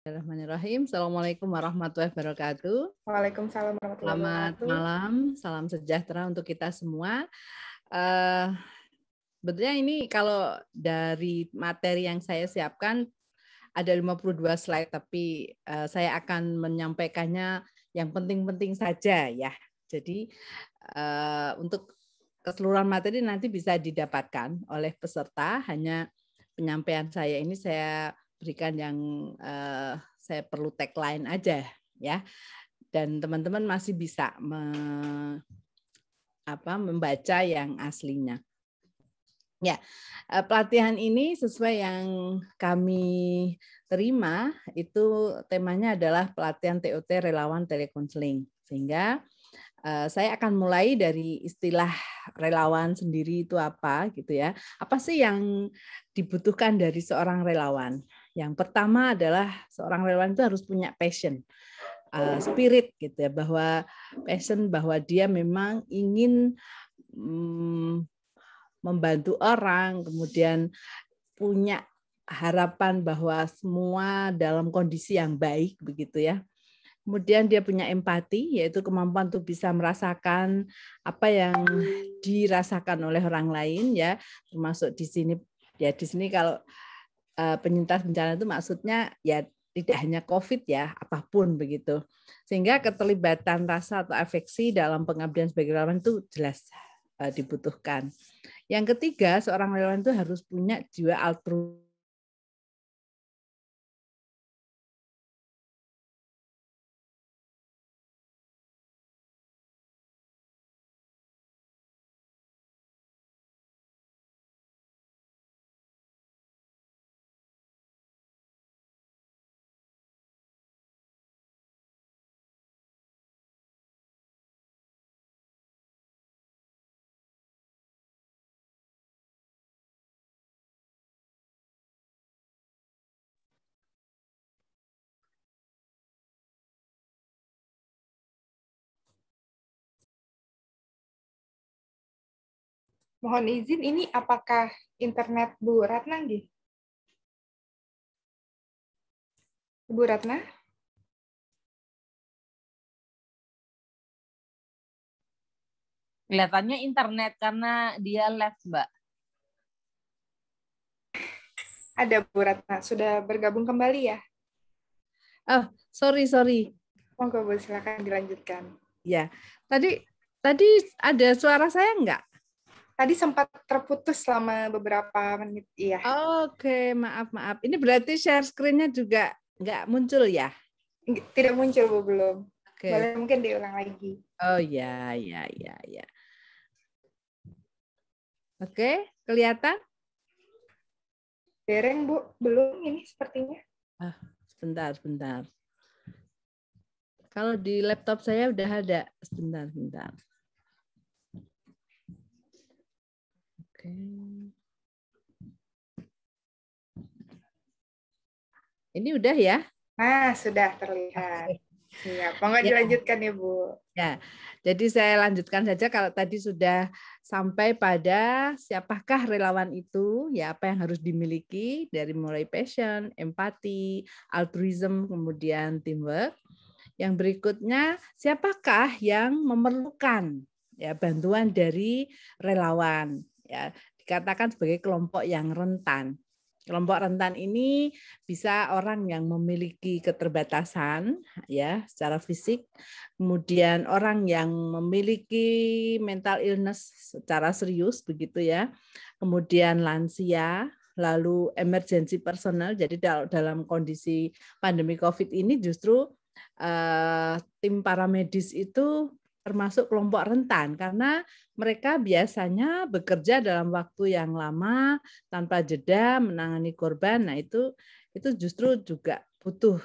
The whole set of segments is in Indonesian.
Bismillahirrahmanirrahim. Assalamualaikum warahmatullahi wabarakatuh. Waalaikumsalam warahmatullahi Selamat wabarakatuh. malam, salam sejahtera untuk kita semua. Sebetulnya ini kalau dari materi yang saya siapkan ada 52 slide, tapi saya akan menyampaikannya yang penting-penting saja ya. Jadi untuk keseluruhan materi nanti bisa didapatkan oleh peserta. Hanya penyampaian saya ini saya berikan yang saya perlu tagline aja ya. Dan teman-teman masih bisa membaca yang aslinya. Ya, pelatihan ini sesuai yang kami terima itu temanya adalah pelatihan TOT relawan telekonseling. Sehingga saya akan mulai dari istilah relawan sendiri itu apa gitu ya. Apa sih yang dibutuhkan dari seorang relawan? Yang pertama adalah seorang relawan itu harus punya passion, spirit gitu ya, bahwa passion bahwa dia memang ingin membantu orang, kemudian punya harapan bahwa semua dalam kondisi yang baik begitu ya. Kemudian dia punya empati, yaitu kemampuan untuk bisa merasakan apa yang dirasakan oleh orang lain ya, termasuk di sini ya. Di sini kalau penyintas bencana itu maksudnya ya tidak hanya COVID ya, apapun begitu. Sehingga keterlibatan rasa atau afeksi dalam pengabdian sebagai relawan itu jelas dibutuhkan. Yang ketiga, seorang relawan itu harus punya jiwa altruisme. Mohon izin, ini apakah internet Bu Ratna nggih? Bu Ratna? Kelihatannya internet karena dia live, Mbak. Ada Bu Ratna, sudah bergabung kembali ya? Oh, sorry. Monggo Bu, silakan dilanjutkan. Ya, tadi ada suara saya enggak? Tadi sempat terputus selama beberapa menit, iya. Oke, maaf. Ini berarti share screen-nya juga enggak muncul ya? Tidak muncul Bu, belum. Oke. Boleh mungkin diulang lagi. Oh ya. Oke, kelihatan? Dereng Bu, belum ini sepertinya. Sebentar. Kalau di laptop saya udah ada. Sebentar. Oke. Ini udah ya? Nah, sudah terlihat. Siap. Monggo dilanjutkan ya, Bu. Ya, jadi saya lanjutkan saja. Kalau tadi sudah sampai pada siapakah relawan itu, ya apa yang harus dimiliki dari mulai passion, empati, altruism, kemudian teamwork. Yang berikutnya, siapakah yang memerlukan ya bantuan dari relawan? Ya, dikatakan sebagai kelompok yang rentan. Kelompok rentan ini bisa orang yang memiliki keterbatasan ya secara fisik, kemudian orang yang memiliki mental illness secara serius begitu ya, kemudian lansia, lalu emergency personal. Jadi dalam kondisi pandemi COVID ini justru tim paramedis itu termasuk kelompok rentan karena mereka biasanya bekerja dalam waktu yang lama tanpa jeda menangani korban. Nah, itu justru juga butuh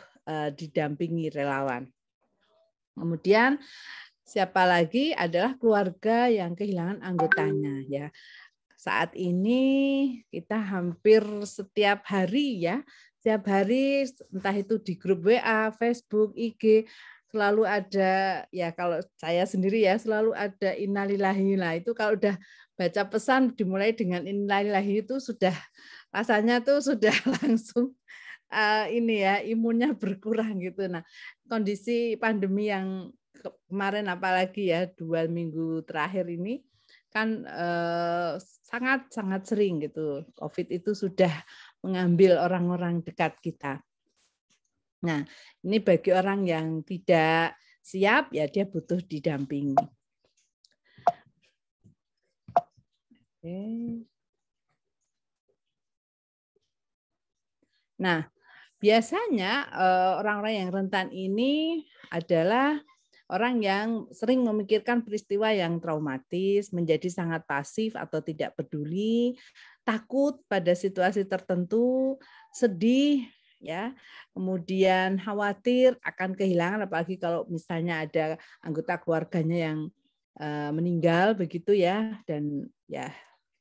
didampingi relawan. Kemudian siapa lagi adalah keluarga yang kehilangan anggotanya ya. Saat ini kita hampir setiap hari ya, setiap hari entah itu di grup WA, Facebook, IG selalu ada ya, kalau saya sendiri ya selalu ada innalillahi. Nah, itu kalau udah baca pesan dimulai dengan innalillahi itu sudah rasanya tuh sudah langsung ini ya imunnya berkurang gitu. Nah, kondisi pandemi yang kemarin apalagi ya 2 minggu terakhir ini kan sangat sering gitu. COVID itu sudah mengambil orang-orang dekat kita. Nah, ini bagi orang yang tidak siap ya dia butuh didampingi. Oke. Nah, biasanya orang-orang yang rentan ini adalah orang yang sering memikirkan peristiwa yang traumatis, menjadi sangat pasif atau tidak peduli, takut pada situasi tertentu, sedih, ya, kemudian khawatir akan kehilangan, apalagi kalau misalnya ada anggota keluarganya yang meninggal begitu ya, dan ya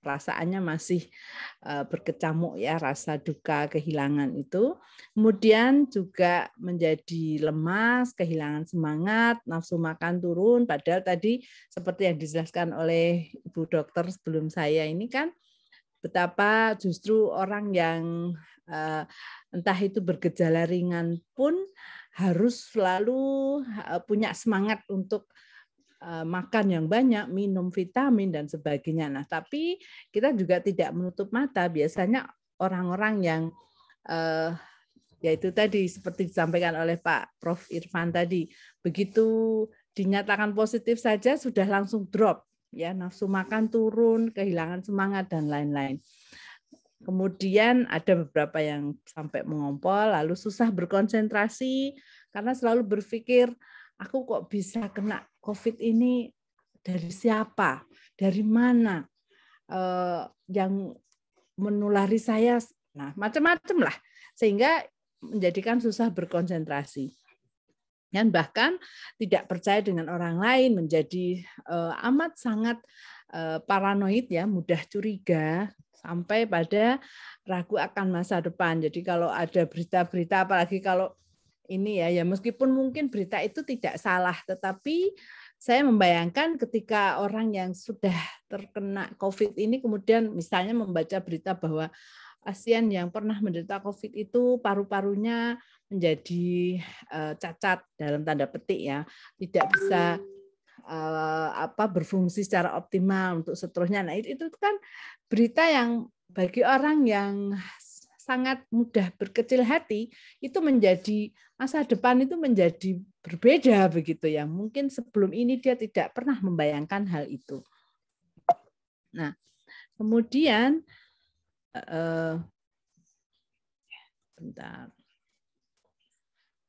perasaannya masih berkecamuk ya, rasa duka kehilangan itu. Kemudian juga menjadi lemas, kehilangan semangat, nafsu makan turun, padahal tadi seperti yang dijelaskan oleh Ibu Dokter sebelum saya ini kan betapa justru orang yang entah itu bergejala ringan pun harus selalu punya semangat untuk makan yang banyak, minum vitamin dan sebagainya. Nah, tapi kita juga tidak menutup mata biasanya orang-orang yang yaitu tadi seperti disampaikan oleh Pak Prof. Irfan tadi, begitu dinyatakan positif saja sudah langsung drop, ya nafsu makan turun, kehilangan semangat dan lain-lain. Kemudian ada beberapa yang sampai mengompol, lalu susah berkonsentrasi karena selalu berpikir, aku kok bisa kena COVID ini dari siapa, dari mana, yang menulari saya, nah macam-macam lah, sehingga menjadikan susah berkonsentrasi. Dan bahkan tidak percaya dengan orang lain, menjadi amat sangat paranoid ya, mudah curiga, sampai pada ragu akan masa depan. Jadi kalau ada berita-berita, apalagi kalau ini ya meskipun mungkin berita itu tidak salah, tetapi saya membayangkan ketika orang yang sudah terkena COVID ini kemudian misalnya membaca berita bahwa pasien yang pernah menderita COVID itu paru-parunya menjadi cacat dalam tanda petik ya, tidak bisa berfungsi secara optimal untuk seterusnya. Nah, itu kan berita yang bagi orang yang sangat mudah berkecil hati itu menjadi masa depan itu menjadi berbeda begitu ya. Mungkin sebelum ini dia tidak pernah membayangkan hal itu. Nah, kemudian bentar.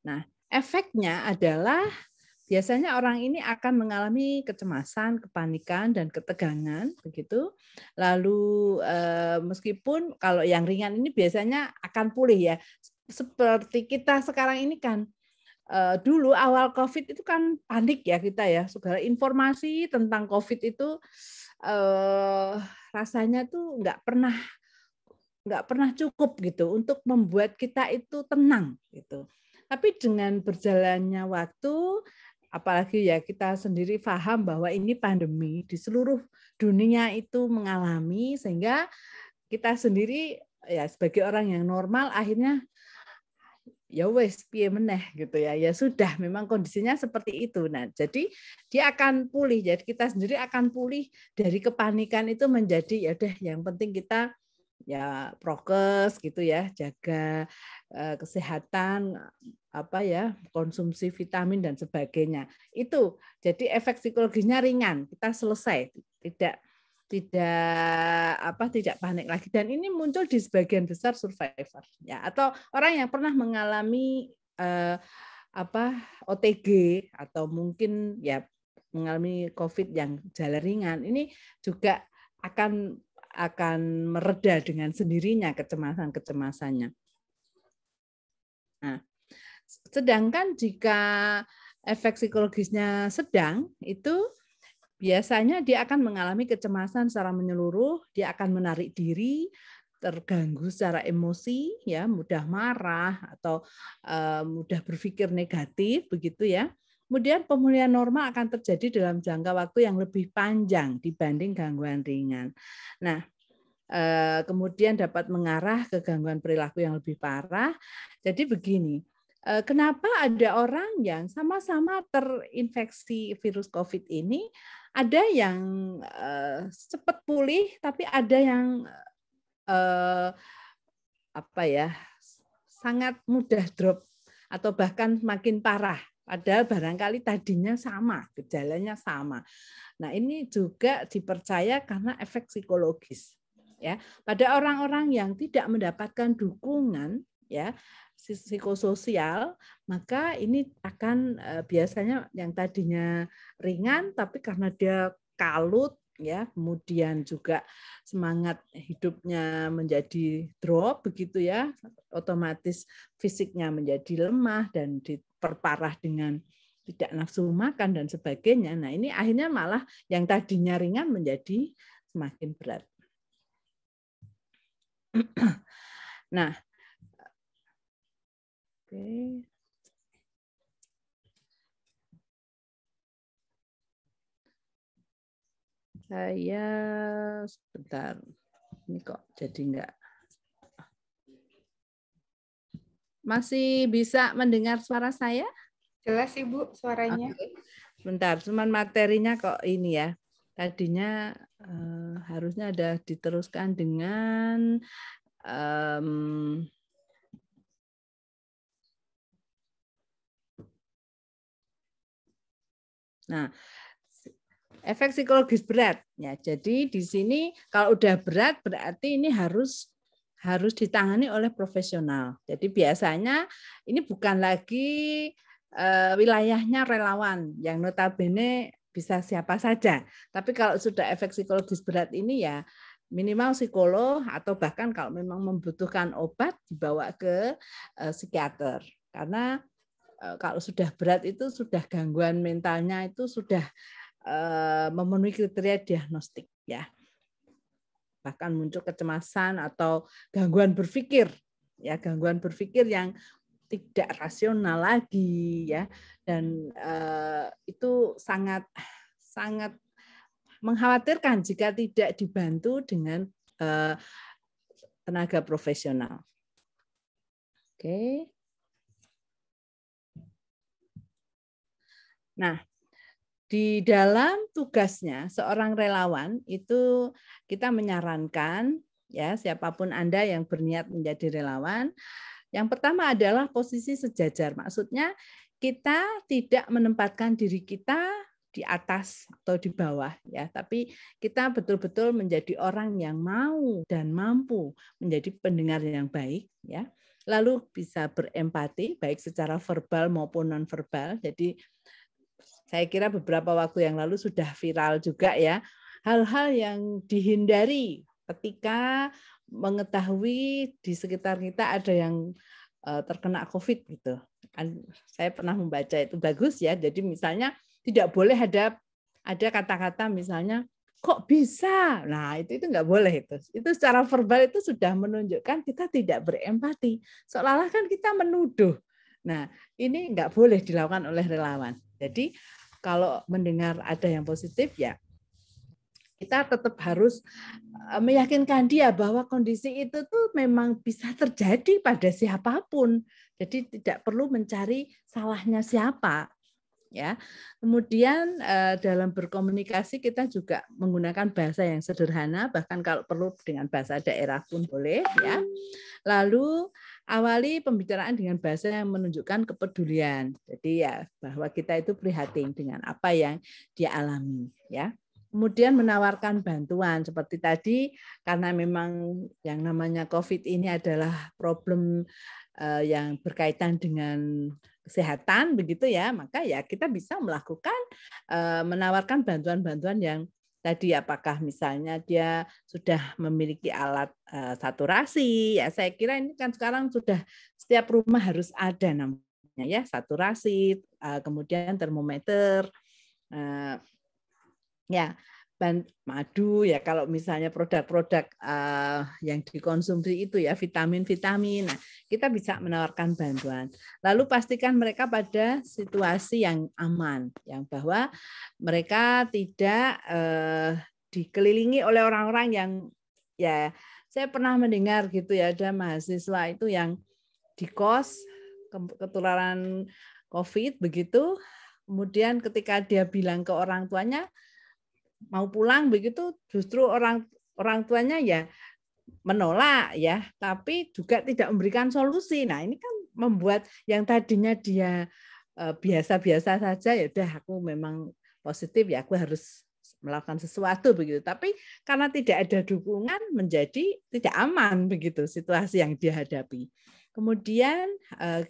Nah, efeknya adalah biasanya orang ini akan mengalami kecemasan, kepanikan, dan ketegangan, begitu. Lalu meskipun kalau yang ringan ini biasanya akan pulih ya. Seperti kita sekarang ini kan, dulu awal COVID itu kan panik ya kita ya. Segala informasi tentang COVID itu rasanya tuh nggak pernah cukup gitu untuk membuat kita itu tenang gitu. Tapi dengan berjalannya waktu, apalagi ya kita sendiri paham bahwa ini pandemi di seluruh dunia itu mengalami, sehingga kita sendiri ya sebagai orang yang normal akhirnya ya wes piye meneh gitu ya. Ya sudah memang kondisinya seperti itu. Nah, jadi dia akan pulih. Jadi kita sendiri akan pulih dari kepanikan itu menjadi ya udah yang penting kita ya prokes gitu ya, jaga kesehatan, konsumsi vitamin dan sebagainya. Itu jadi efek psikologisnya ringan, kita selesai, tidak panik lagi. Dan ini muncul di sebagian besar survivor ya, atau orang yang pernah mengalami OTG atau mungkin ya mengalami COVID yang gejala ringan. Ini juga akan mereda dengan sendirinya kecemasan-kecemasannya. Nah, sedangkan jika efek psikologisnya sedang, itu biasanya dia akan mengalami kecemasan secara menyeluruh, dia akan menarik diri, terganggu secara emosi, ya mudah marah atau mudah berpikir negatif, begitu ya. Kemudian pemulihan normal akan terjadi dalam jangka waktu yang lebih panjang dibanding gangguan ringan. Nah, kemudian dapat mengarah ke gangguan perilaku yang lebih parah. Jadi begini, kenapa ada orang yang sama-sama terinfeksi virus COVID ini, ada yang cepat pulih, tapi ada yang sangat mudah drop atau bahkan makin parah. Padahal barangkali tadinya sama, gejalanya sama. Nah, ini juga dipercaya karena efek psikologis. Ya, pada orang-orang yang tidak mendapatkan dukungan ya psikososial, maka ini akan biasanya yang tadinya ringan, tapi karena dia kalut ya, kemudian juga semangat hidupnya menjadi drop begitu ya, otomatis fisiknya menjadi lemah dan diperparah dengan tidak nafsu makan dan sebagainya. Nah, ini akhirnya malah yang tadinya ringan menjadi semakin berat. Nah, oke. Saya sebentar, ini kok jadi enggak. Masih bisa mendengar suara saya? Jelas Ibu suaranya. Oke. Sebentar, cuman materinya kok ini ya. Tadinya harusnya ada diteruskan dengan nah, efek psikologis berat ya. Jadi di sini kalau udah berat berarti ini harus ditangani oleh profesional. Jadi biasanya ini bukan lagi wilayahnya relawan yang notabene bisa siapa saja. Tapi kalau sudah efek psikologis berat ini ya minimal psikolog atau bahkan kalau memang membutuhkan obat dibawa ke psikiater. Karena kalau sudah berat itu sudah gangguan mentalnya itu sudah memenuhi kriteria diagnostik ya. Bahkan muncul kecemasan atau gangguan berpikir ya, gangguan berpikir yang tidak rasional lagi ya, dan itu sangat mengkhawatirkan jika tidak dibantu dengan tenaga profesional. Oke. Nah, di dalam tugasnya seorang relawan itu kita menyarankan ya siapapun Anda yang berniat menjadi relawan, yang pertama adalah posisi sejajar. Maksudnya kita tidak menempatkan diri kita di atas atau di bawah ya, tapi kita betul-betul menjadi orang yang mau dan mampu menjadi pendengar yang baik ya. Lalu bisa berempati baik secara verbal maupun nonverbal. Jadi saya kira beberapa waktu yang lalu sudah viral juga ya, hal-hal yang dihindari ketika mengetahui di sekitar kita ada yang terkena COVID gitu. Saya pernah membaca itu bagus ya. Jadi misalnya tidak boleh ada kata-kata misalnya kok bisa. Nah, itu nggak boleh itu. Itu secara verbal itu sudah menunjukkan kita tidak berempati. Seolah-olah kan kita menuduh. Nah, ini nggak boleh dilakukan oleh relawan. Jadi kalau mendengar ada yang positif ya kita tetap harus meyakinkan dia bahwa kondisi itu tuh memang bisa terjadi pada siapapun. Jadi tidak perlu mencari salahnya siapa. Ya. Kemudian dalam berkomunikasi kita juga menggunakan bahasa yang sederhana, bahkan kalau perlu dengan bahasa daerah pun boleh ya. Lalu awali pembicaraan dengan bahasa yang menunjukkan kepedulian. Jadi ya bahwa kita itu prihatin dengan apa yang dia alami ya. Kemudian menawarkan bantuan seperti tadi karena memang yang namanya COVID ini adalah problem yang berkaitan dengan kesehatan begitu ya, maka ya kita bisa melakukan menawarkan bantuan-bantuan yang tadi apakah misalnya dia sudah memiliki alat saturasi ya, saya kira ini kan sekarang sudah setiap rumah harus ada namanya ya saturasi, kemudian termometer, ya madu ya kalau misalnya produk-produk yang dikonsumsi itu ya vitamin-vitamin. Nah, kita bisa menawarkan bantuan. Lalu pastikan mereka pada situasi yang aman, yang bahwa mereka tidak dikelilingi oleh orang-orang yang ya saya pernah mendengar gitu ya, ada mahasiswa itu yang di kos ketularan COVID begitu, kemudian ketika dia bilang ke orang tuanya mau pulang begitu, justru orang tuanya ya menolak ya, tapi juga tidak memberikan solusi. Nah, ini kan membuat yang tadinya dia biasa-biasa saja, ya udah aku memang positif ya, aku harus melakukan sesuatu begitu. Tapi karena tidak ada dukungan menjadi tidak aman begitu situasi yang dihadapi. Kemudian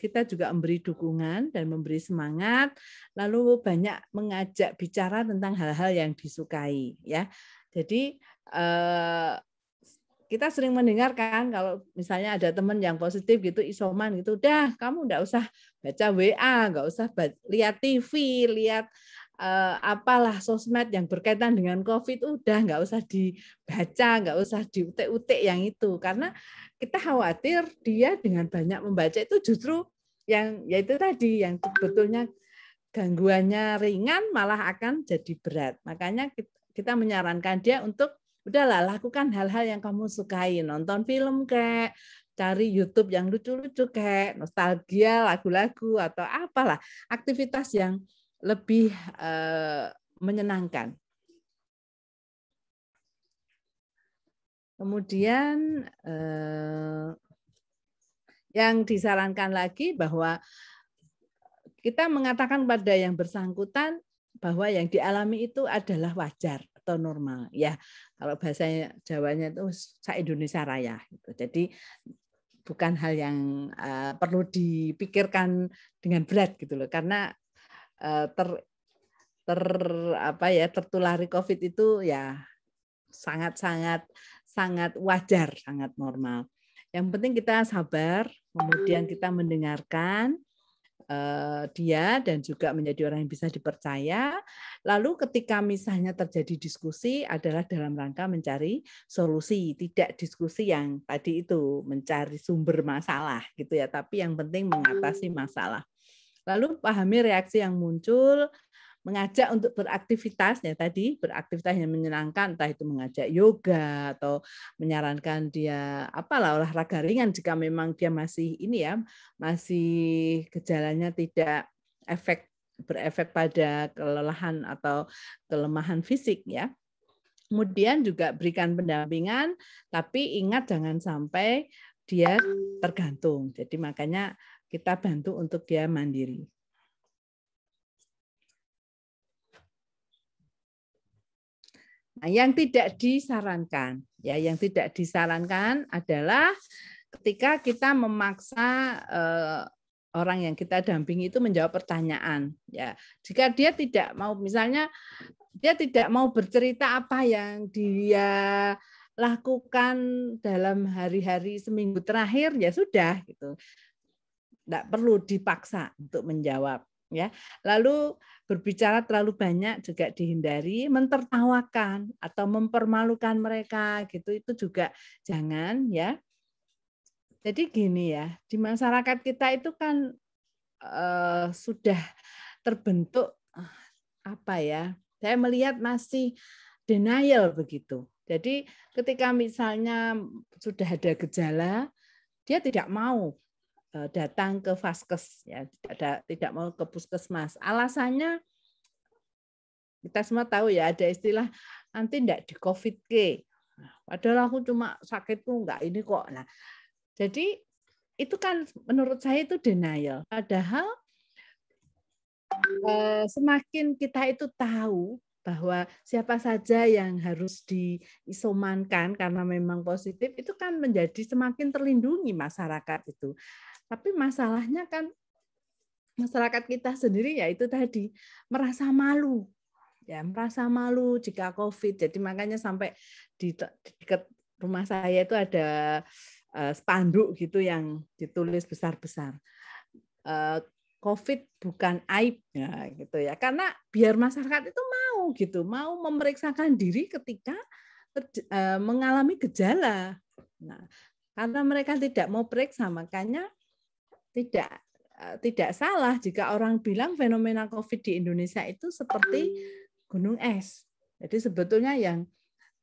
kita juga memberi dukungan dan memberi semangat, lalu banyak mengajak bicara tentang hal-hal yang disukai ya. Jadi kita sering mendengar kan kalau misalnya ada teman yang positif gitu isoman gitu, udah kamu enggak usah baca WA, enggak usah lihat TV, lihat apalah sosmed yang berkaitan dengan COVID, udah enggak usah dibaca, enggak usah diutik-utik yang itu, karena kita khawatir dia dengan banyak membaca itu justru yang yaitu tadi yang sebetulnya gangguannya ringan malah akan jadi berat. Makanya kita menyarankan dia untuk udahlah lakukan hal-hal yang kamu sukai, nonton film kayak cari YouTube yang lucu-lucu kayak nostalgia lagu-lagu atau apalah aktivitas yang lebih menyenangkan. Kemudian yang disarankan lagi bahwa kita mengatakan pada yang bersangkutan bahwa yang dialami itu adalah wajar atau normal ya, kalau bahasa Jawanya itu se-Indonesia Raya gitu. Jadi bukan hal yang perlu dipikirkan dengan berat gitu loh, karena tertulari COVID itu ya sangat wajar, sangat normal. Yang penting kita sabar, kemudian kita mendengarkan dia dan juga menjadi orang yang bisa dipercaya. Lalu ketika misalnya terjadi diskusi adalah dalam rangka mencari solusi, tidak diskusi yang tadi itu mencari sumber masalah gitu ya, tapi yang penting mengatasi masalah. Lalu pahami reaksi yang muncul, mengajak untuk beraktivitas ya tadi, beraktivitas yang menyenangkan, entah itu mengajak yoga atau menyarankan dia apalah olahraga ringan jika memang dia masih ini ya, masih gejalanya tidak berefek pada kelelahan atau kelemahan fisik ya. Kemudian juga berikan pendampingan, tapi ingat jangan sampai dia tergantung. Jadi makanya kita bantu untuk dia mandiri. Nah, yang tidak disarankan, ya, yang tidak disarankan adalah ketika kita memaksa orang yang kita dampingi itu menjawab pertanyaan. Ya, jika dia tidak mau, misalnya dia tidak mau bercerita apa yang dia lakukan dalam hari-hari seminggu terakhir, ya sudah, gitu. Tidak perlu dipaksa untuk menjawab. Ya, lalu berbicara terlalu banyak juga dihindari, mentertawakan atau mempermalukan mereka gitu itu juga jangan ya. Jadi gini ya, di masyarakat kita itu kan sudah terbentuk apa ya? Saya melihat masih denial begitu. Jadi ketika misalnya sudah ada gejala, dia tidak mau datang ke vaskes ya, tidak mau ke puskesmas. Alasannya kita semua tahu ya, ada istilah nanti enggak di COVID ke. Padahal aku cuma sakit tuh enggak ini kok. Nah, jadi itu kan menurut saya itu denial. Padahal semakin kita itu tahu bahwa siapa saja yang harus diisomankan karena memang positif, itu kan menjadi semakin terlindungi masyarakat itu. Tapi masalahnya kan masyarakat kita sendiri ya itu tadi merasa malu. Ya, merasa malu jika COVID. Jadi makanya sampai di dekat rumah saya itu ada spanduk gitu yang ditulis besar-besar. COVID bukan aib ya gitu ya. Karena biar masyarakat itu mau gitu, mau memeriksakan diri ketika mengalami gejala. Nah, karena mereka tidak mau periksa, makanya tidak salah jika orang bilang fenomena COVID di Indonesia itu seperti gunung es. Jadi sebetulnya yang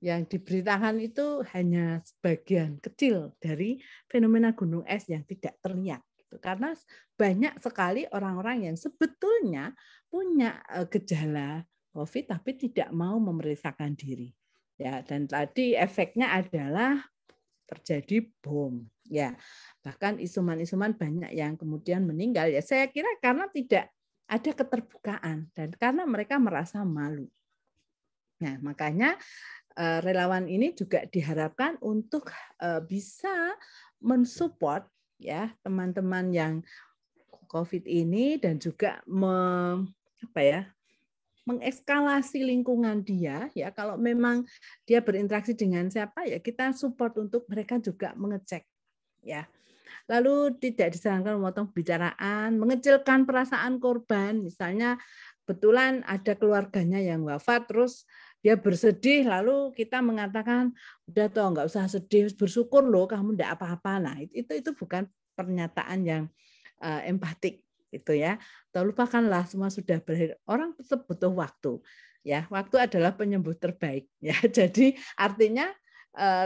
yang diberitakan itu hanya sebagian kecil dari fenomena gunung es yang tidak terlihat. Karena banyak sekali orang-orang yang sebetulnya punya gejala COVID tapi tidak mau memeriksakan diri. Ya, dan tadi efeknya adalah terjadi bom. Ya, bahkan isoman-isoman banyak yang kemudian meninggal. Ya, saya kira karena tidak ada keterbukaan dan karena mereka merasa malu. Nah, makanya relawan ini juga diharapkan untuk bisa mensupport ya teman-teman yang COVID ini dan juga mengekskalasi lingkungan dia ya, kalau memang dia berinteraksi dengan siapa ya kita support untuk mereka juga mengecek ya. Lalu tidak disarankan memotong pembicaraan, mengecilkan perasaan korban, misalnya kebetulan ada keluarganya yang wafat terus dia bersedih lalu kita mengatakan udah toh nggak usah sedih, bersyukur loh kamu enggak apa-apa. Nah, itu bukan pernyataan yang empatik itu ya. Atau lupakanlah semua sudah berakhir. Orang tetap butuh waktu. Ya, waktu adalah penyembuh terbaik ya. Jadi artinya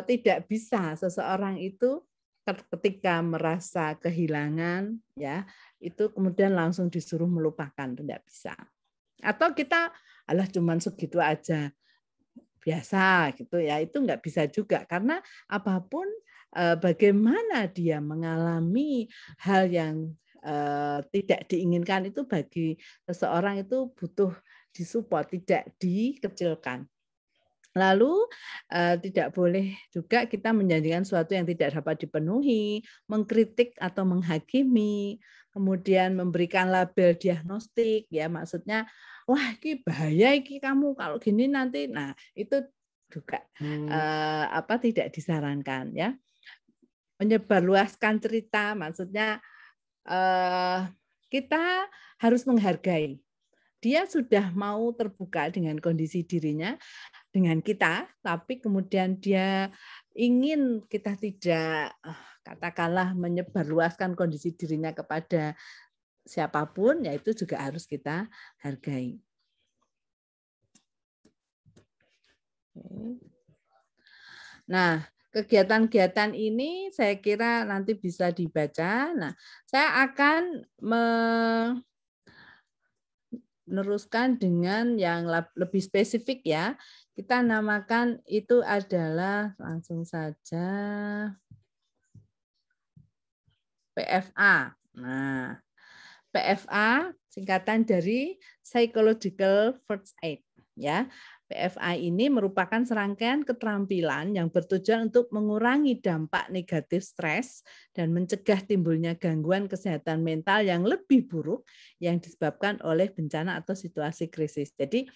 tidak bisa seseorang itu ketika merasa kehilangan ya, itu kemudian langsung disuruh melupakan, tidak bisa. Atau kita alah cuman segitu aja. Biasa gitu ya, itu nggak bisa juga karena apapun bagaimana dia mengalami hal yang tidak diinginkan itu bagi seseorang itu butuh disupport, tidak dikecilkan. Lalu tidak boleh juga kita menjanjikan sesuatu yang tidak dapat dipenuhi, mengkritik atau menghakimi, kemudian memberikan label diagnostik ya maksudnya wah ini bahaya ini kamu kalau gini nanti. Nah, itu juga tidak disarankan ya. Menyebarluaskan cerita maksudnya kita harus menghargai. Dia sudah mau terbuka dengan kondisi dirinya dengan kita, tapi kemudian dia ingin kita tidak katakanlah menyebarluaskan kondisi dirinya kepada siapapun, ya itu juga harus kita hargai. Nah, kegiatan-kegiatan ini saya kira nanti bisa dibaca. Nah, saya akan meneruskan dengan yang lebih spesifik ya. Kita namakan itu adalah langsung saja PFA. Nah, PFA singkatan dari Psychological First Aid ya. PFA ini merupakan serangkaian keterampilan yang bertujuan untuk mengurangi dampak negatif stres dan mencegah timbulnya gangguan kesehatan mental yang lebih buruk yang disebabkan oleh bencana atau situasi krisis. Jadi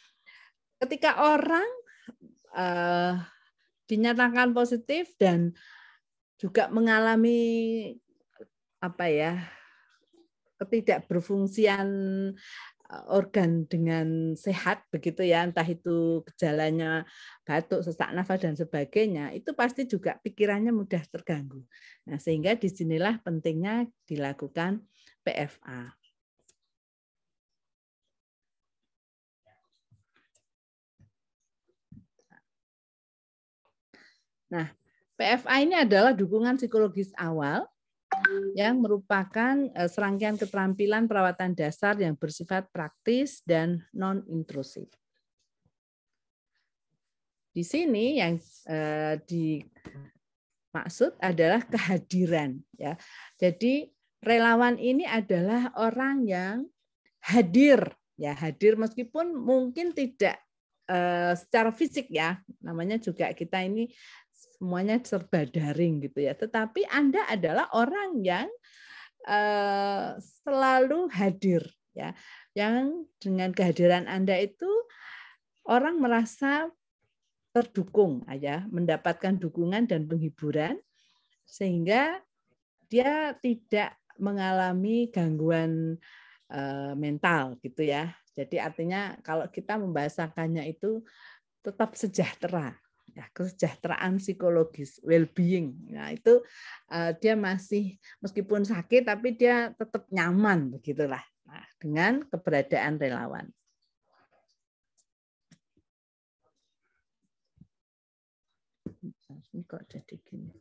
ketika orang dinyatakan positif dan juga mengalami ketidakberfungsian organ dengan sehat begitu ya, entah itu gejalanya batuk, sesak nafas dan sebagainya, itu pasti juga pikirannya mudah terganggu. Nah, sehingga disinilah pentingnya dilakukan PFA. Nah, PFA ini adalah dukungan psikologis awal yang merupakan serangkaian keterampilan perawatan dasar yang bersifat praktis dan non-intrusif. Di sini yang dimaksud adalah kehadiran. Ya. Jadi relawan ini adalah orang yang hadir, ya hadir meskipun mungkin tidak secara fisik ya, namanya juga kita ini semuanya serba daring gitu ya. Tetapi Anda adalah orang yang selalu hadir ya. Yang dengan kehadiran Anda itu orang merasa terdukung ya, mendapatkan dukungan dan penghiburan sehingga dia tidak mengalami gangguan mental gitu ya. Jadi artinya kalau kita membahasakannya itu tetap sejahtera. Ya, kesejahteraan psikologis, well-being. Nah, itu dia masih meskipun sakit tapi dia tetap nyaman begitulah. Nah, dengan keberadaan relawan. Ini kok jadi gini.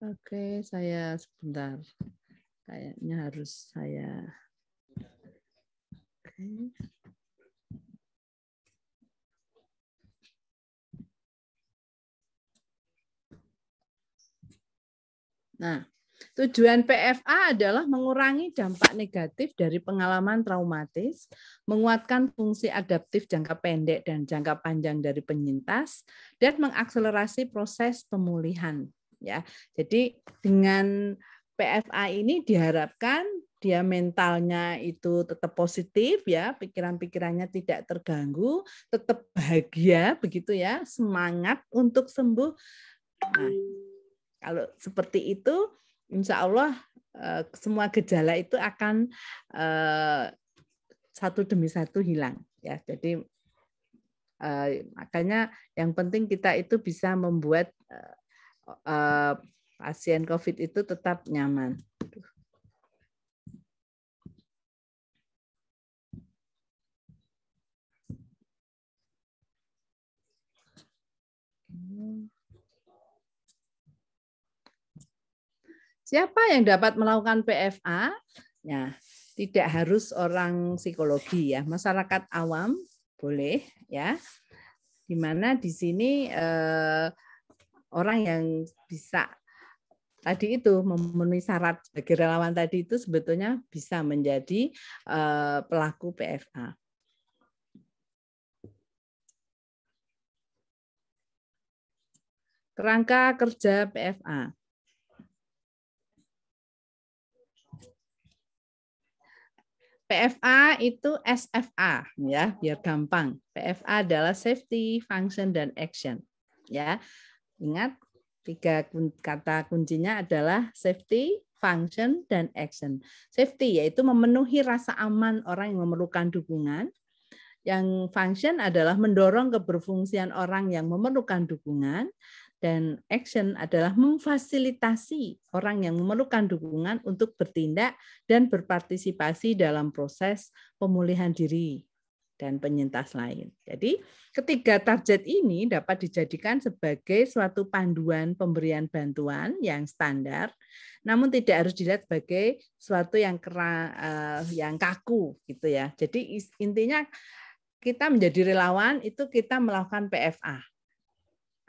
Oke, saya sebentar. Kayaknya harus saya. Oke. Nah, tujuan PFA adalah mengurangi dampak negatif dari pengalaman traumatis, menguatkan fungsi adaptif jangka pendek dan jangka panjang dari penyintas, dan mengakselerasi proses pemulihan. Ya, jadi dengan PFA ini diharapkan dia mentalnya itu tetap positif, ya, pikiran-pikirannya tidak terganggu, tetap bahagia, begitu ya, semangat untuk sembuh. Nah, kalau seperti itu, insya Allah semua gejala itu akan satu demi satu hilang. Ya, jadi makanya yang penting kita itu bisa membuat pasien COVID itu tetap nyaman. Siapa yang dapat melakukan PFA? Ya, tidak harus orang psikologi ya, masyarakat awam boleh ya. Di mana di sini orang yang bisa tadi itu memenuhi syarat sebagai relawan tadi itu sebetulnya bisa menjadi pelaku PFA. Kerangka kerja PFA. PFA itu SFA ya, biar gampang. PFA adalah safety, function, dan action. Ya, ingat 3 kata kuncinya adalah safety, function, dan action. Safety yaitu memenuhi rasa aman orang yang memerlukan dukungan. Yang function adalah mendorong keberfungsian orang yang memerlukan dukungan. Dan action adalah memfasilitasi orang yang memerlukan dukungan untuk bertindak dan berpartisipasi dalam proses pemulihan diri dan penyintas lain. Jadi ketiga target ini dapat dijadikan sebagai suatu panduan pemberian bantuan yang standar, namun tidak harus dilihat sebagai suatu yang yang kaku gitu ya. Jadi intinya kita menjadi relawan itu kita melakukan PFA.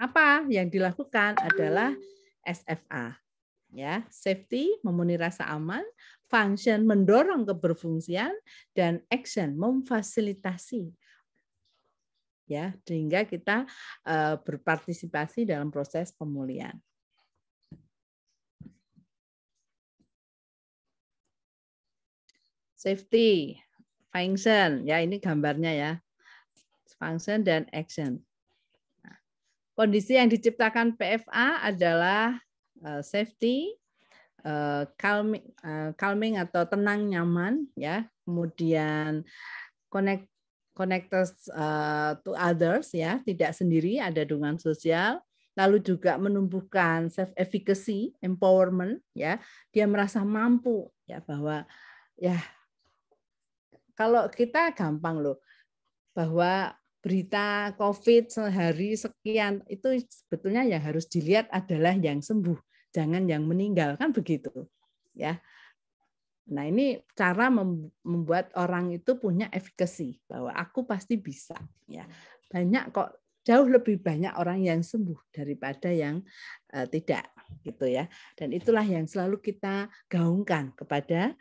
Apa yang dilakukan adalah SFA, ya, safety memenuhi rasa aman, function mendorong keberfungsian, dan action memfasilitasi, ya, sehingga kita berpartisipasi dalam proses pemulihan. Safety, function, ya ini gambarnya ya, function dan action. Kondisi yang diciptakan PFA adalah safety, calming atau tenang nyaman ya, kemudian connected to others ya, tidak sendiri, ada dukungan sosial, lalu juga menumbuhkan self efficacy, empowerment ya, dia merasa mampu ya, bahwa ya kalau kita gampang loh bahwa berita COVID sehari sekian itu sebetulnya yang harus dilihat adalah yang sembuh, jangan yang meninggal, kan begitu ya. Nah, ini cara membuat orang itu punya efikasi bahwa aku pasti bisa ya. Banyak kok, jauh lebih banyak orang yang sembuh daripada yang tidak gitu ya. Dan itulah yang selalu kita gaungkan kepada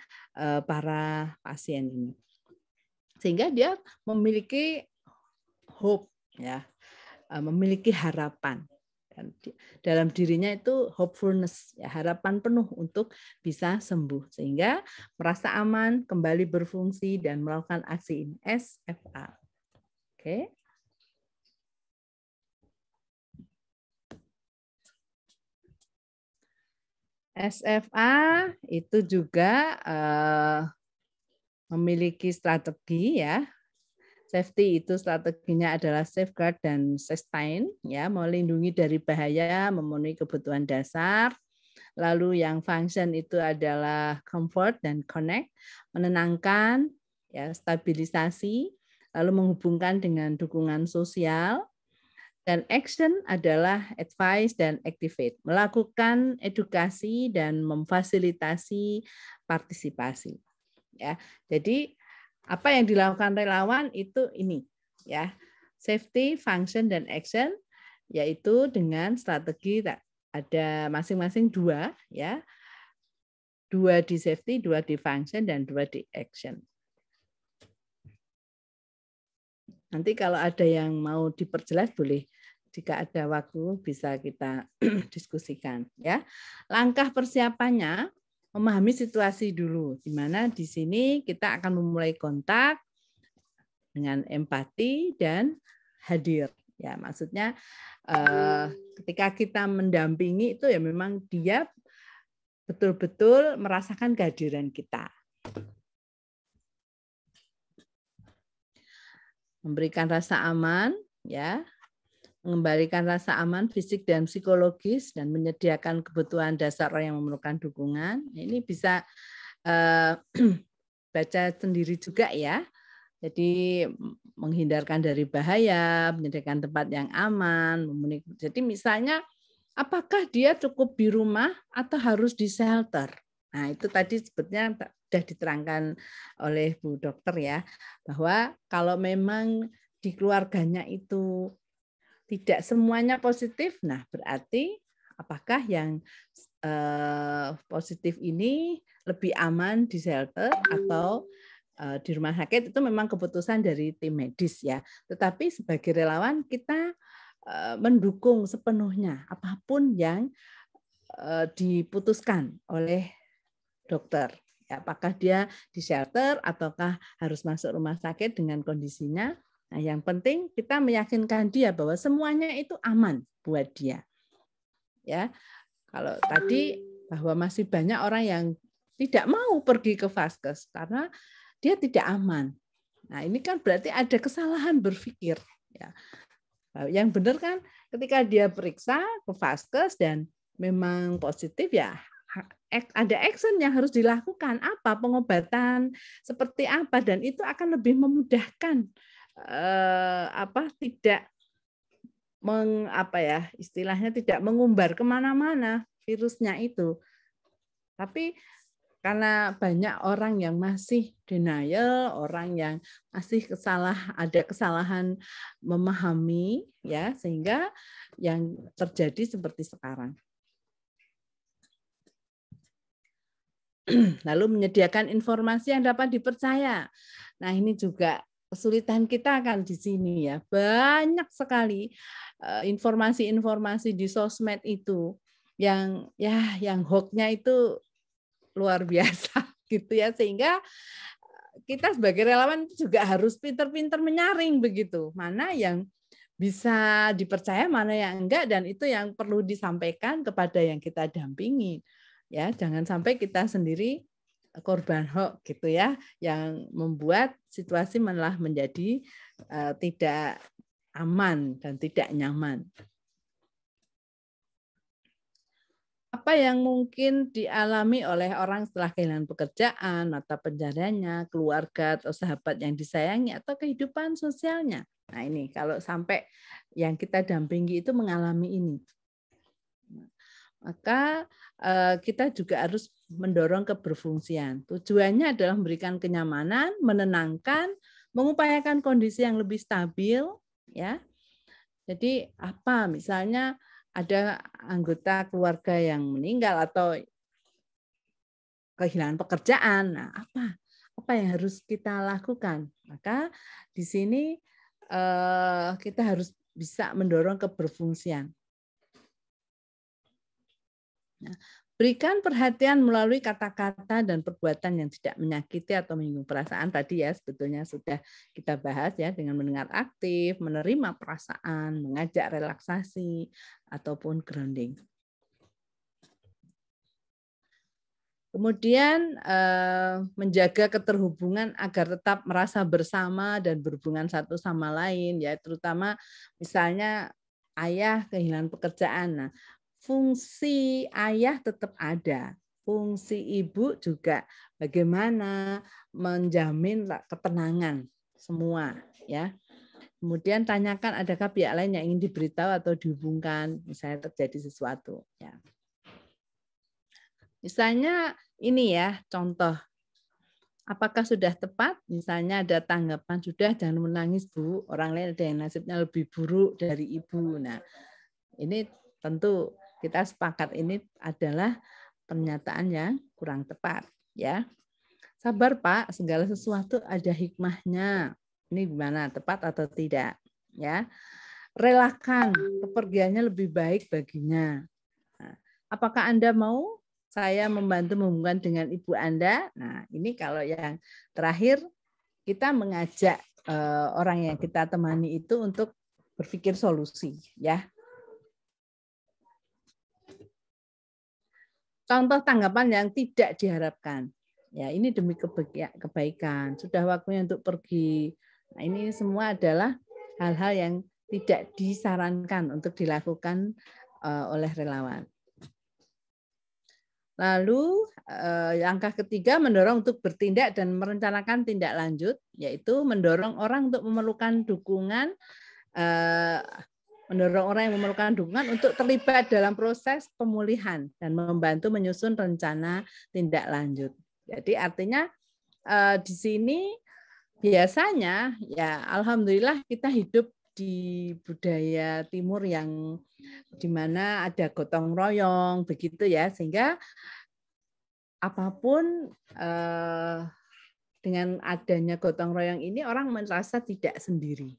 para pasien ini. Sehingga dia memiliki hope ya, memiliki harapan, dan dalam dirinya itu hopefulness ya, harapan penuh untuk bisa sembuh sehingga merasa aman, kembali berfungsi dan melakukan aksi ini, SFA. Oke. SFA itu juga memiliki strategi ya. Safety itu strateginya adalah safeguard dan sustain, ya, melindungi dari bahaya, memenuhi kebutuhan dasar. Lalu yang function itu adalah comfort dan connect, menenangkan, ya, stabilisasi, lalu menghubungkan dengan dukungan sosial, dan action adalah advice dan activate, melakukan edukasi dan memfasilitasi partisipasi. Ya, jadi apa yang dilakukan relawan itu ini, ya, safety, function, dan action, yaitu dengan strategi ada masing-masing 2, ya. 2 di safety, 2 di function, dan 2 di action. Nanti kalau ada yang mau diperjelas boleh, jika ada waktu bisa kita diskusikan, ya. Langkah persiapannya memahami situasi dulu, di mana di sini kita akan memulai kontak dengan empati dan hadir. Ya, maksudnya ketika kita mendampingi itu ya memang dia betul-betul merasakan kehadiran kita. Memberikan rasa aman, ya, mengembalikan rasa aman fisik dan psikologis, dan menyediakan kebutuhan dasar orang yang memerlukan dukungan. Ini bisa baca sendiri juga, ya. Jadi menghindarkan dari bahaya, menyediakan tempat yang aman. Jadi misalnya apakah dia cukup di rumah atau harus di shelter? Nah, itu tadi sebetulnya sudah diterangkan oleh Bu Dokter, ya, bahwa kalau memang di keluarganya itu tidak semuanya positif, nah berarti apakah yang positif ini lebih aman di shelter atau di rumah sakit, itu memang keputusan dari tim medis, ya. Tetapi sebagai relawan kita mendukung sepenuhnya apapun yang diputuskan oleh dokter. Ya, apakah dia di shelter ataukah harus masuk rumah sakit dengan kondisinya. Nah, yang penting kita meyakinkan dia bahwa semuanya itu aman buat dia. Ya, kalau tadi bahwa masih banyak orang yang tidak mau pergi ke vaskes karena dia tidak aman. Nah, ini kan berarti ada kesalahan berpikir. Ya. Yang benar kan ketika dia periksa ke vaskes dan memang positif, ya ada action yang harus dilakukan. Apa pengobatan seperti apa, dan itu akan lebih memudahkan tidak istilahnya tidak mengumbar kemana-mana virusnya itu. Tapi karena banyak orang yang masih denial, orang yang masih ada kesalahan memahami, ya, sehingga yang terjadi seperti sekarang. Lalu menyediakan informasi yang dapat dipercaya. Nah, ini juga kesulitan kita kan di sini, ya. Banyak sekali informasi-informasi di sosmed itu yang hoax-nya itu luar biasa gitu, ya, sehingga kita sebagai relawan juga harus pintar-pintar menyaring begitu, mana yang bisa dipercaya, mana yang enggak, dan itu yang perlu disampaikan kepada yang kita dampingi, ya. Jangan sampai kita sendiri korban hoax gitu, ya, yang membuat situasi malah menjadi tidak aman dan tidak nyaman. Apa yang mungkin dialami oleh orang setelah kehilangan pekerjaan, mata pencahariannya, keluarga atau sahabat yang disayangi, atau kehidupan sosialnya. Nah, ini kalau sampai yang kita dampingi itu mengalami ini, maka kita juga harus mendorong keberfungsian. Tujuannya adalah memberikan kenyamanan, menenangkan, mengupayakan kondisi yang lebih stabil, ya. Jadi apa, misalnya ada anggota keluarga yang meninggal atau kehilangan pekerjaan. Nah, apa yang harus kita lakukan? Maka di sini kita harus bisa mendorong keberfungsian. Nah, berikan perhatian melalui kata-kata dan perbuatan yang tidak menyakiti atau menyinggung perasaan. Tadi, ya, sebetulnya sudah kita bahas, ya, dengan mendengar aktif, menerima perasaan, mengajak relaksasi, ataupun grounding. Kemudian menjaga keterhubungan agar tetap merasa bersama dan berhubungan satu sama lain, ya, terutama misalnya ayah kehilangan pekerjaan. Nah, fungsi ayah tetap ada, fungsi ibu juga bagaimana menjamin ketenangan semua, ya. Kemudian tanyakan adakah pihak lain yang ingin diberitahu atau dihubungkan misalnya terjadi sesuatu, ya. Misalnya ini ya contoh, apakah sudah tepat? Misalnya ada tanggapan, sudah jangan menangis Bu, orang lain ada yang nasibnya lebih buruk dari Ibu. Nah, ini tentu kita sepakat ini adalah pernyataan yang kurang tepat, ya. Sabar Pak, segala sesuatu ada hikmahnya. Ini gimana, tepat atau tidak, ya. Relakan, kepergiannya lebih baik baginya. Nah, apakah Anda mau saya membantu menghubungkan dengan ibu Anda? Nah, ini kalau yang terakhir kita mengajak orang yang kita temani itu untuk berpikir solusi, ya. Contoh tanggapan yang tidak diharapkan. Ya, ini demi kebaikan. Sudah waktunya untuk pergi. Nah, ini semua adalah hal-hal yang tidak disarankan untuk dilakukan oleh relawan. Lalu langkah ketiga mendorong untuk bertindak dan merencanakan tindak lanjut, yaitu mendorong orang untuk memerlukan dukungan, untuk terlibat dalam proses pemulihan dan membantu menyusun rencana tindak lanjut. Jadi artinya di sini biasanya ya alhamdulillah kita hidup di budaya timur yang di mana ada gotong royong begitu ya, sehingga apapun dengan adanya gotong royong ini orang merasa tidak sendiri,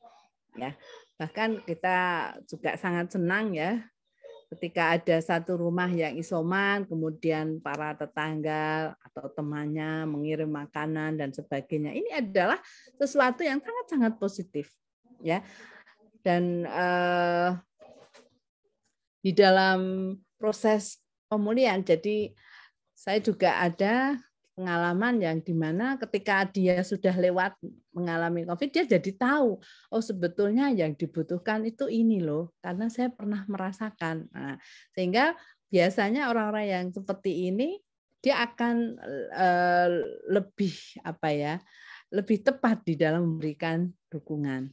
ya. Bahkan kita juga sangat senang ya ketika ada satu rumah yang isoman, kemudian para tetangga atau temannya mengirim makanan dan sebagainya. Ini adalah sesuatu yang sangat-sangat positif, ya. Dan di dalam proses pemulihan, jadi saya juga ada pengalaman yang dimana ketika dia sudah lewat mengalami COVID, dia jadi tahu, oh sebetulnya yang dibutuhkan itu ini loh, karena saya pernah merasakan. Nah, sehingga biasanya orang-orang yang seperti ini dia akan lebih lebih tepat di dalam memberikan dukungan.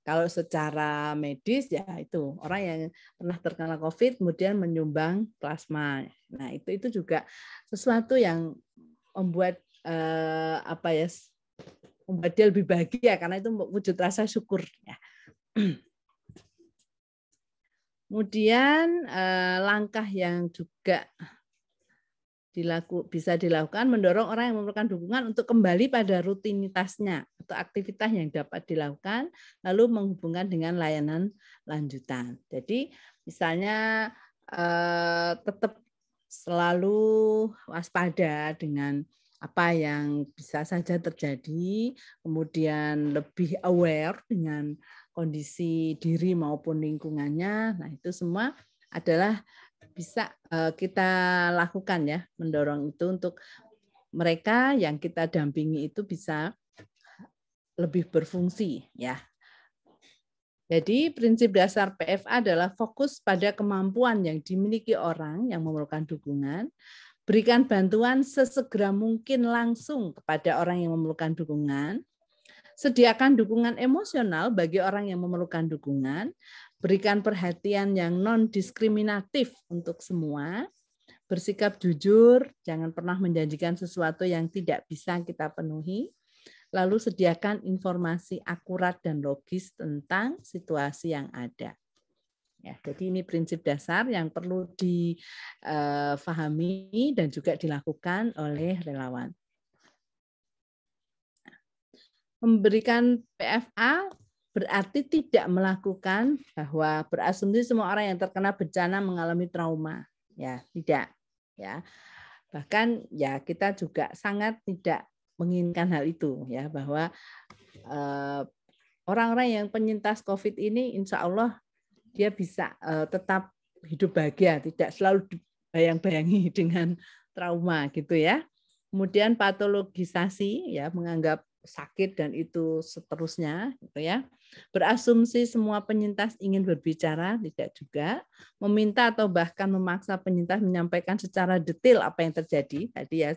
Kalau secara medis ya itu orang yang pernah terkena COVID kemudian menyumbang plasma. Nah itu juga sesuatu yang membuat membuat dia lebih bahagia karena itu wujud rasa syukur. Ya. Kemudian langkah yang juga bisa dilakukan mendorong orang yang memerlukan dukungan untuk kembali pada rutinitasnya atau aktivitas yang dapat dilakukan, lalu menghubungkan dengan layanan lanjutan. Jadi misalnya tetap selalu waspada dengan apa yang bisa saja terjadi, kemudian lebih aware dengan kondisi diri maupun lingkungannya. Nah, itu semua adalah bisa kita lakukan ya, mendorong itu untuk mereka yang kita dampingi itu bisa lebih berfungsi ya. Jadi prinsip dasar PFA adalah fokus pada kemampuan yang dimiliki orang yang memerlukan dukungan, berikan bantuan sesegera mungkin langsung kepada orang yang memerlukan dukungan, sediakan dukungan emosional bagi orang yang memerlukan dukungan, berikan perhatian yang non-diskriminatif untuk semua, bersikap jujur, jangan pernah menjanjikan sesuatu yang tidak bisa kita penuhi, lalu sediakan informasi akurat dan logis tentang situasi yang ada. Ya, jadi ini prinsip dasar yang perlu difahami dan juga dilakukan oleh relawan. Memberikan PFA berarti tidak melakukan bahwa berasumsi semua orang yang terkena bencana mengalami trauma. Ya, tidak. Ya. Bahkan ya kita juga sangat tidak menginginkan hal itu ya, bahwa orang-orang yang penyintas COVID ini insya Allah dia bisa tetap hidup bahagia, tidak selalu dibayang-bayangi dengan trauma gitu ya. Kemudian patologisasi ya, menganggap sakit dan itu seterusnya gitu ya. Berasumsi semua penyintas ingin berbicara, tidak juga. Meminta atau bahkan memaksa penyintas menyampaikan secara detail apa yang terjadi. Tadi ya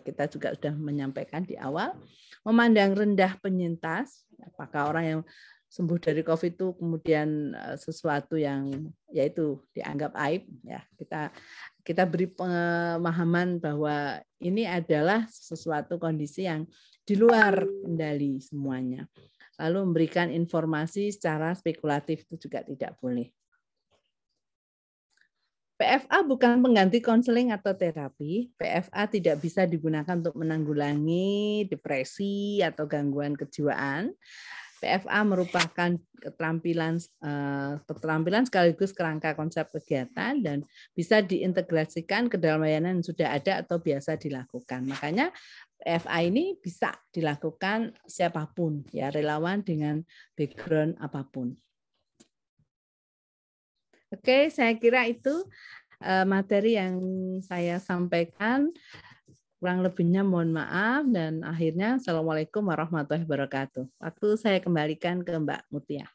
kita juga sudah menyampaikan di awal. Memandang rendah penyintas, apakah orang yang sembuh dari COVID itu kemudian sesuatu yang yaitu dianggap aib, ya kita beri pemahaman bahwa ini adalah sesuatu kondisi yang di luar kendali semuanya. Lalu memberikan informasi secara spekulatif itu juga tidak boleh. PFA bukan pengganti konseling atau terapi. PFA tidak bisa digunakan untuk menanggulangi depresi atau gangguan kejiwaan. PFA merupakan keterampilan sekaligus kerangka konsep kegiatan dan bisa diintegrasikan ke dalam layanan yang sudah ada atau biasa dilakukan. Makanya PFA ini bisa dilakukan siapapun, ya, relawan dengan background apapun. Oke, saya kira itu materi yang saya sampaikan. Kurang lebihnya mohon maaf, dan akhirnya Assalamualaikum warahmatullahi wabarakatuh. Waktu saya kembalikan ke Mbak Mutia.